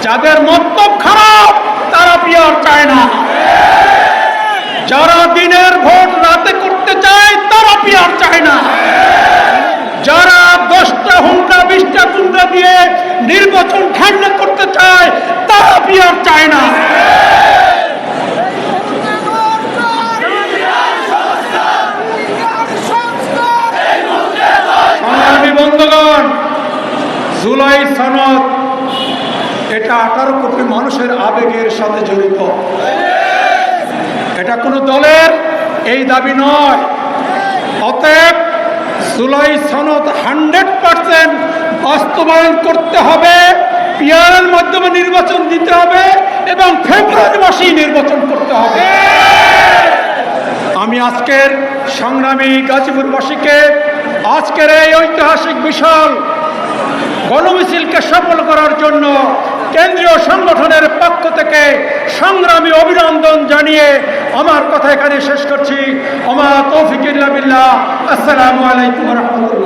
যাদের মতলব খারাপ তারা পিয়ার চায় না, যারা দিনের ভোট রাতে করতে চায় তারা পিয়ার চায় না, যারা 10টা হুন্ডা 20টা গুন্ডা দিয়ে নির্বাচন ঠান্ডা করতে চায় তারা পিয়ার চায় না। সংগ্রামী বন্ধুগণ, জুলাই সনদ এটা 18 কোটি মানুষের আবেগের সাথে জড়িত। এটা কোনো দলের এই দাবি নয়। অতএব জুলাই সনদ 100% বাস্তবায়ন করতে হবে, পিয়ারের মাধ্যমে নির্বাচন দিতে হবে এবং ফেব্রুয়ারি মাসেই নির্বাচন করতে হবে। আমি আজকের সংগ্রামী গাজীপুরবাসীকে আজকের এই ঐতিহাসিক বিশাল গণমিছিলকে সফল করার জন্য কেন্দ্রীয় সংগঠনের পক্ষ থেকে সংগ্রামী অভিনন্দন জানিয়ে আমার কথা এখানে শেষ করছি। ওমা তৌফিক ইল্লা বিল্লাহ। আসসালামু আলাইকুম ওয়া রাহমাতুল্লাহ।